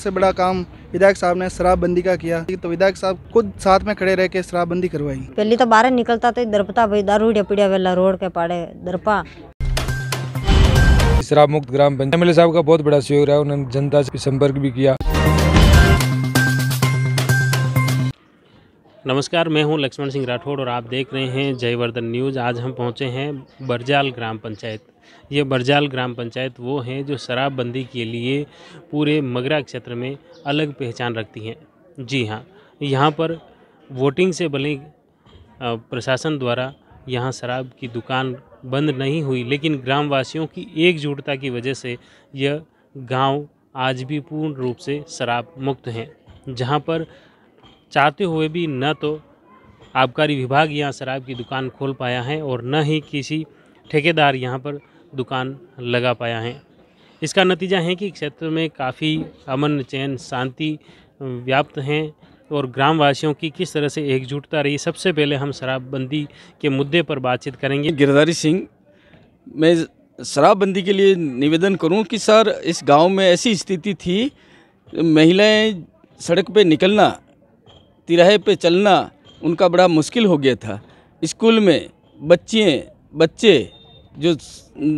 सबसे बड़ा काम विधायक साहब ने शराबबंदी का किया, तो विधायक साहब खुद साथ में खड़े रह के शराबबंदी करवाई। पहले तो बाहर निकलता तो दरपता भाई दारू पीड़िया वेला रोड के पाड़े दरपा। शराब मुक्त ग्राम पंचायत एमएलए साहब का बहुत बड़ा सहयोग रहा, उन्होंने जनता से संपर्क भी किया। नमस्कार, मैं हूं लक्ष्मण सिंह राठौड़ और आप देख रहे हैं जयवर्धन न्यूज़। आज हम पहुंचे हैं बरजाल ग्राम पंचायत। ये बरजाल ग्राम पंचायत वो हैं जो शराबबंदी के लिए पूरे मगरा क्षेत्र में अलग पहचान रखती हैं। जी हाँ, यहाँ पर वोटिंग से भले प्रशासन द्वारा यहाँ शराब की दुकान बंद नहीं हुई, लेकिन ग्रामवासियों की एकजुटता की वजह से यह गांव आज भी पूर्ण रूप से शराब मुक्त हैं। जहाँ पर चाहते हुए भी न तो आबकारी विभाग यहाँ शराब की दुकान खोल पाया है और न ही किसी ठेकेदार यहाँ पर दुकान लगा पाया है। इसका नतीजा है कि क्षेत्र में काफ़ी अमन चैन शांति व्याप्त हैं और ग्रामवासियों की किस तरह से एकजुटता रही। सबसे पहले हम शराबबंदी के मुद्दे पर बातचीत करेंगे। गिरधारी सिंह, मैं शराबबंदी के लिए निवेदन करूं कि सर, इस गांव में ऐसी स्थिति थी, महिलाएं सड़क पे निकलना, तिराहे पे चलना उनका बड़ा मुश्किल हो गया था। स्कूल में बच्चे जो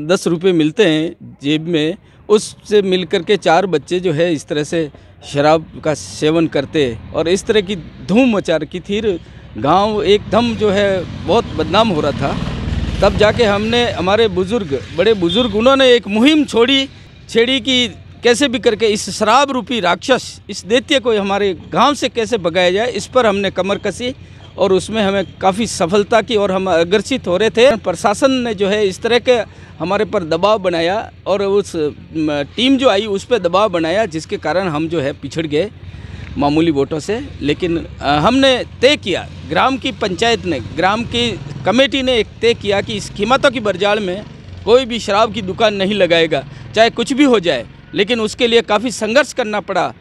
10 रुपये मिलते हैं जेब में, उससे मिल कर के 4 बच्चे जो है इस तरह से शराब का सेवन करते और इस तरह की धूम मचा रखी थी। गांव एकदम जो है बहुत बदनाम हो रहा था। तब जाके हमने, हमारे बड़े बुजुर्ग उन्होंने एक मुहिम छेड़ी कि कैसे भी करके इस शराब रूपी राक्षस, इस दैत्य को हमारे गांव से कैसे भगाया जाए। इस पर हमने कमर कसी और उसमें हमें काफ़ी सफलता की और हम अग्रसित हो रहे थे। प्रशासन ने जो है इस तरह के हमारे पर दबाव बनाया और उस टीम जो आई उस पर दबाव बनाया, जिसके कारण हम जो है पिछड़ गए मामूली वोटों से। लेकिन हमने तय किया, ग्राम की पंचायत ने, ग्राम की कमेटी ने एक तय किया कि इस कीमतों की बरजाल में कोई भी शराब की दुकान नहीं लगाएगा, चाहे कुछ भी हो जाए। लेकिन उसके लिए काफ़ी संघर्ष करना पड़ा।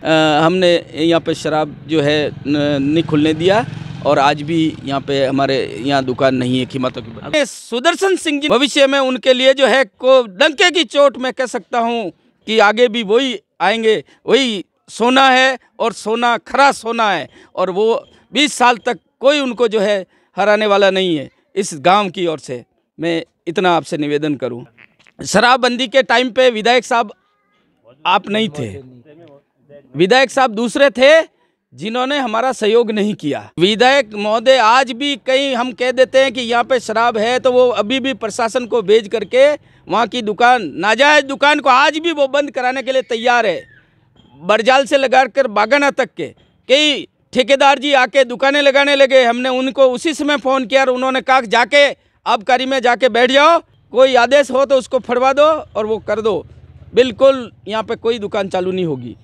हमने यहाँ पे शराब जो है नहीं खुलने दिया और आज भी यहाँ पे हमारे यहाँ दुकान नहीं है कीमतों की। सुदर्शन सिंह जी, भविष्य में उनके लिए जो है को डंके की चोट मैं कह सकता हूँ कि आगे भी वही आएंगे। वही सोना है और सोना खरा सोना है और वो 20 साल तक कोई उनको जो है हराने वाला नहीं है। इस गाँव की ओर से मैं इतना आपसे निवेदन करूँ। शराबबंदी के टाइम पे विधायक साहब आप नहीं थे, विधायक साहब दूसरे थे जिन्होंने हमारा सहयोग नहीं किया। विधायक महोदय आज भी कहीं हम कह देते हैं कि यहाँ पे शराब है तो वो अभी भी प्रशासन को भेज करके वहाँ की दुकान, नाजायज दुकान को आज भी वो बंद कराने के लिए तैयार है। बरजाल से लगा कर बागाना तक के कई ठेकेदार जी आके दुकानें लगाने लगे। हमने उनको उसी समय फ़ोन किया और उन्होंने कहा जाके आबकारी में जाके बैठ जाओ, कोई आदेश हो तो उसको फड़वा दो और वो कर दो। बिल्कुल यहाँ पे कोई दुकान चालू नहीं होगी।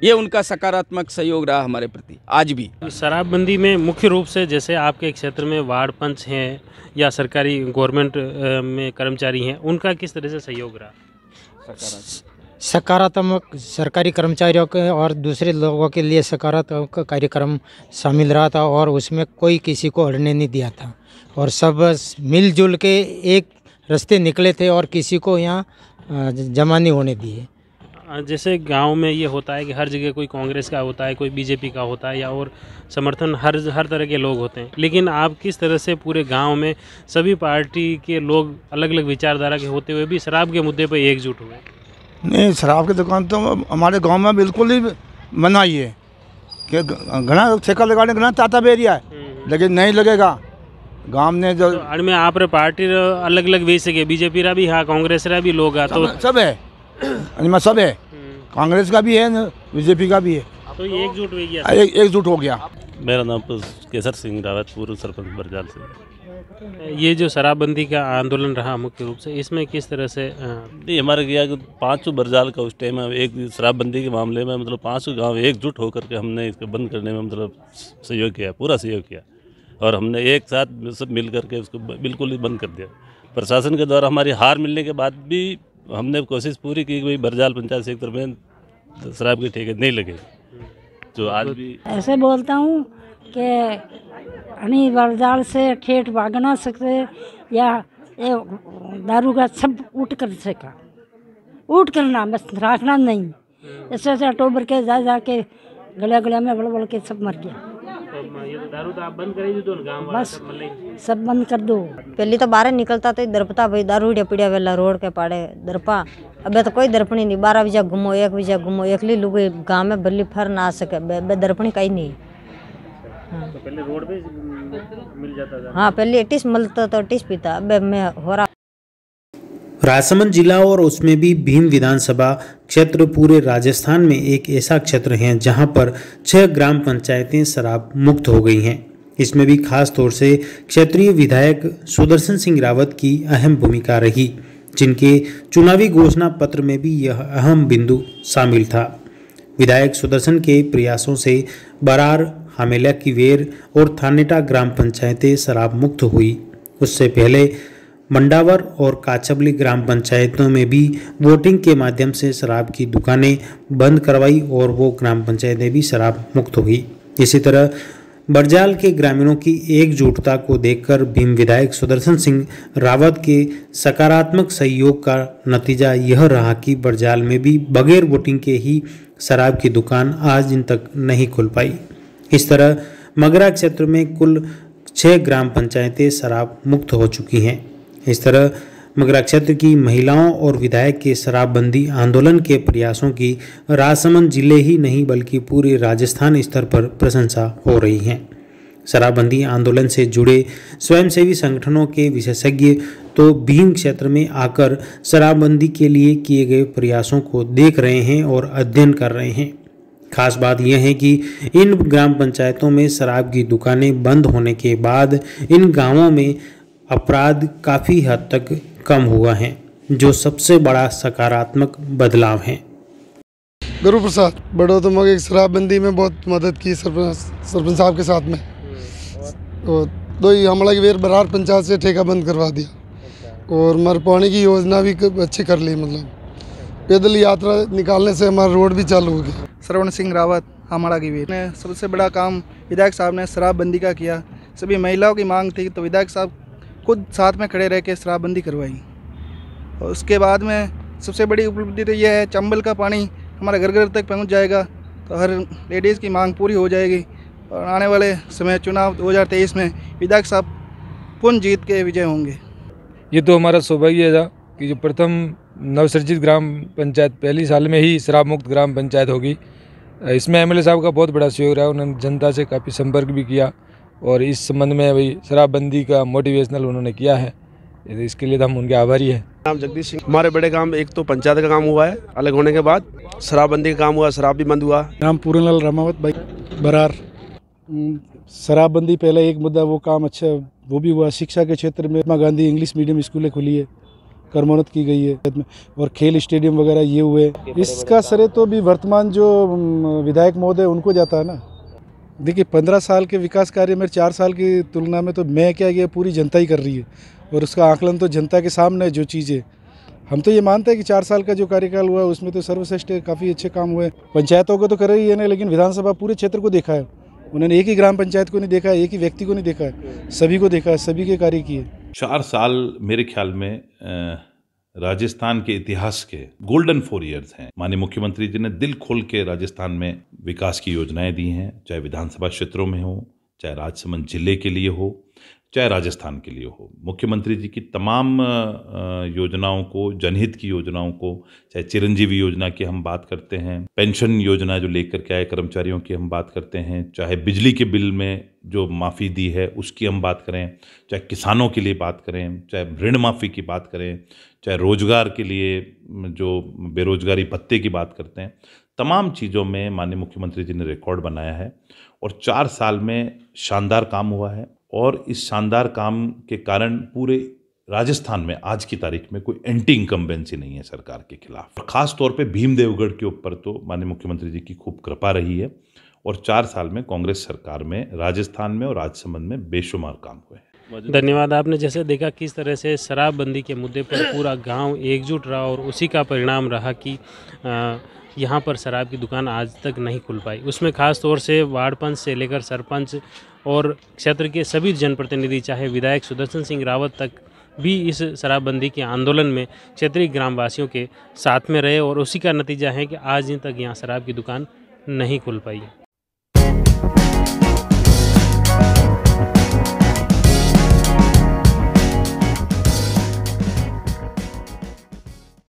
ये उनका सकारात्मक सहयोग रहा हमारे प्रति आज भी। शराबबंदी में मुख्य रूप से जैसे आपके क्षेत्र में वार्ड पंच हैं या सरकारी गवर्नमेंट में कर्मचारी हैं, उनका किस तरह से सहयोग रहा? सकारात्मक सरकारी कर्मचारियों के और दूसरे लोगों के लिए सकारात्मक कार्यक्रम शामिल रहा था और उसमें कोई किसी को अड़ने नहीं दिया था और सब मिलजुल के एक रास्ते निकले थे और किसी को यहाँ जमा नहीं होने दिए। जैसे गांव में ये होता है कि हर जगह कोई कांग्रेस का होता है, कोई बीजेपी का होता है या और समर्थन हर तरह के लोग होते हैं, लेकिन आप किस तरह से पूरे गांव में सभी पार्टी के लोग अलग अलग विचारधारा के होते हुए भी शराब के मुद्दे पर एकजुट हुए? नहीं, शराब की दुकान तो हमारे गांव में बिल्कुल ही मनाही है कि घना ठेका लगाने घना चाहता भी एरिया है, लेकिन नहीं लगेगा। गांव ने जो में आप पार्टी अलग अलग वे सके, बीजेपी रा भी हाँ, कांग्रेस रा भी लोग तो सब है, सब है, कांग्रेस का भी है, बीजेपी का भी है, तो ये एकजुट हो गया। मेरा नाम केसर सिंह रावत, पूर्व सरपंच बरजाल से। ये जो शराबबंदी का आंदोलन रहा मुख्य रूप से, इसमें किस तरह से हमारे क्या 5 बरजाल का उस टाइम एक शराबबंदी के मामले में मतलब 5 गांव एकजुट होकर के हमने इसको बंद करने में मतलब सहयोग किया, पूरा सहयोग किया और हमने एक साथ सब मिल करके उसको बिल्कुल ही बंद कर दिया। प्रशासन के द्वारा हमारी हार मिलने के बाद भी हमने कोशिश पूरी की कि बरजाल पंचायत सेक्टर में शराब के ठेके नहीं लगे, जो आज भी ऐसे बोलता हूँ कि हनी बरजाल से ठेठ भागना सकते या दारू का सब उठ कर सका, उठ करना बस रखना नहीं। ऐसे ऐसे टोबर के जा जाके गलिया गलिया में बड़ के सब मर गया। तो ये तो दारू तो आप बंद कर ही दो गाँव वाला बस सब मतलब सब बंद कर दो। पहले तो बाहर निकलता तो दरपता भाई दारू पीड़िया वेला रोड के पाड़े दरपा। अबे तो कोई दर्पणी नहीं, 12 बजे घूमो 1 बजे घूमो, एकली लोग गाँव में बल्ली फर ना आ सके, बे दर्पणी कहीं नहीं। हाँ। तो पहले रोड पे मिल जाता था। हाँ पहले 28 मिलता तो 28 पीता, अब मैं हो रहा। राजसमंद जिला और उसमें भी भीम विधानसभा क्षेत्र पूरे राजस्थान में एक ऐसा क्षेत्र है जहां पर 6 ग्राम पंचायतें शराब मुक्त हो गई हैं। इसमें भी खास तौर से क्षेत्रीय विधायक सुदर्शन सिंह रावत की अहम भूमिका रही, जिनके चुनावी घोषणा पत्र में भी यह अहम बिंदु शामिल था। विधायक सुदर्शन के प्रयासों से बरार, हामेला की वेर और थानेटा ग्राम पंचायतें शराब मुक्त हुई। उससे पहले मंडावर और काचबली ग्राम पंचायतों में भी वोटिंग के माध्यम से शराब की दुकानें बंद करवाई और वो ग्राम पंचायतें भी शराब मुक्त हुई। इसी तरह बरजाल के ग्रामीणों की एकजुटता को देखकर भीम विधायक सुदर्शन सिंह रावत के सकारात्मक सहयोग का नतीजा यह रहा कि बरजाल में भी बगैर वोटिंग के ही शराब की दुकान आज दिन तक नहीं खुल पाई। इस तरह मगरा क्षेत्र में कुल 6 ग्राम पंचायतें शराब मुक्त हो चुकी हैं। इस तरह मगरा क्षेत्र की महिलाओं और विधायक के शराबबंदी आंदोलन के प्रयासों की राजसमंद जिले ही नहीं बल्कि पूरे राजस्थान स्तर पर प्रशंसा हो रही है। शराबबंदी आंदोलन से जुड़े स्वयंसेवी संगठनों के विशेषज्ञ तो भीम क्षेत्र में आकर शराबबंदी के लिए किए गए प्रयासों को देख रहे हैं और अध्ययन कर रहे हैं। खास बात यह है कि इन ग्राम पंचायतों में शराब की दुकानें बंद होने के बाद इन गांवों में अपराध काफ़ी हद तक कम हुआ है, जो सबसे बड़ा सकारात्मक बदलाव है। गुरु प्रसाद बड़ो तो मगे शराबबंदी में बहुत मदद की सरपंच साहब के साथ में। तो दो ही हमला की वेर बरार पंचायत से ठेका बंद करवा दिया और मरपानी की योजना भी अच्छी कर ली। मतलब पैदल यात्रा निकालने से हमारा रोड भी चालू हो गया। श्रवण सिंह रावत हमारा की वीर ने सबसे बड़ा काम विधायक साहब ने शराबबंदी का किया। सभी महिलाओं की मांग थी तो विधायक साहब खुद साथ में खड़े रह के शराबबंदी करवाई। और उसके बाद में सबसे बड़ी उपलब्धि तो यह है चंबल का पानी हमारे घर घर तक पहुंच जाएगा तो हर लेडीज़ की मांग पूरी हो जाएगी। और आने वाले समय चुनाव 2023 में विधायक साहब पुनः जीत के विजय होंगे। ये तो हमारा सौभाग्य है कि जो प्रथम नवसर्जित ग्राम पंचायत पहली साल में ही शराब मुक्त ग्राम पंचायत होगी। इसमें एमएलए साहब का बहुत बड़ा सहयोग रहा। उन्होंने जनता से काफ़ी संपर्क भी किया और इस संबंध में भाई शराबबंदी का मोटिवेशनल उन्होंने किया है, इसके लिए तो हम उनके आभारी हैं। नाम जगदीश सिंह। हमारे बड़े काम एक तो पंचायत का काम हुआ है अलग होने के बाद, शराबबंदी का काम हुआ, शराब भी बंद हुआ। नाम पूरनलाल रामावत भाई बरार। शराबबंदी पहले एक मुद्दा, वो काम अच्छा वो भी हुआ। शिक्षा के क्षेत्र में महात्मा गांधी इंग्लिश मीडियम स्कूलें खुली है, कर्मोन्नत की गई है और खेल स्टेडियम वगैरह ये हुए। इसका श्रेय तो भी वर्तमान जो विधायक महोदय उनको जाता है ना। देखिए 15 साल के विकास कार्य में 4 साल की तुलना में तो मैं क्या, ये पूरी जनता ही कर रही है और उसका आकलन तो जनता के सामने जो चीज़ें हम तो ये मानते हैं कि 4 साल का जो कार्यकाल हुआ उसमें तो सर्वश्रेष्ठ काफ़ी अच्छे काम हुए। पंचायतों को तो कर रही है ना, लेकिन विधानसभा पूरे क्षेत्र को देखा है उन्होंने। एक ही ग्राम पंचायत को नहीं देखा है, एक ही व्यक्ति को नहीं देखा है, सभी को देखा है, सभी के कार्य किए। 4 साल मेरे ख्याल में राजस्थान के इतिहास के गोल्डन 4 ईयर्स हैं। माननीय मुख्यमंत्री जी ने दिल खोल के राजस्थान में विकास की योजनाएं दी हैं, चाहे विधानसभा क्षेत्रों में हो, चाहे राजसमंद जिले के लिए हो, चाहे राजस्थान के लिए हो। मुख्यमंत्री जी की तमाम योजनाओं को, जनहित की योजनाओं को, चाहे चिरंजीवी योजना की हम बात करते हैं, पेंशन योजना जो लेकर के आए कर्मचारियों की हम बात करते हैं, चाहे बिजली के बिल में जो माफ़ी दी है उसकी हम बात करें, चाहे किसानों के लिए बात करें, चाहे ऋण माफ़ी की बात करें, चाहे रोजगार के लिए जो बेरोजगारी भत्ते की बात करते हैं, तमाम चीज़ों में माननीय मुख्यमंत्री जी ने रिकॉर्ड बनाया है और 4 साल में शानदार काम हुआ है। और इस शानदार काम के कारण पूरे राजस्थान में आज की तारीख में कोई एंटी इनकम्बेंसी नहीं है सरकार के खिलाफ। खास तौर पे भीमदेवगढ़ के ऊपर तो माननीय मुख्यमंत्री जी की खूब कृपा रही है और 4 साल में कांग्रेस सरकार में राजस्थान में और राजसमंद में बेशुमार काम हुए हैं। धन्यवाद। आपने जैसे देखा किस तरह से शराबबंदी के मुद्दे पर पूरा गांव एकजुट रहा और उसी का परिणाम रहा कि यहाँ पर शराब की दुकान आज तक नहीं खुल पाई। उसमें खास तौर से वार्ड पंच से लेकर सरपंच और क्षेत्र के सभी जनप्रतिनिधि, चाहे विधायक सुदर्शन सिंह रावत तक भी इस शराबबंदी के आंदोलन में क्षेत्रीय ग्रामवासियों के साथ में रहे और उसी का नतीजा है कि आज दिन तक यहाँ शराब की दुकान नहीं खुल पाई।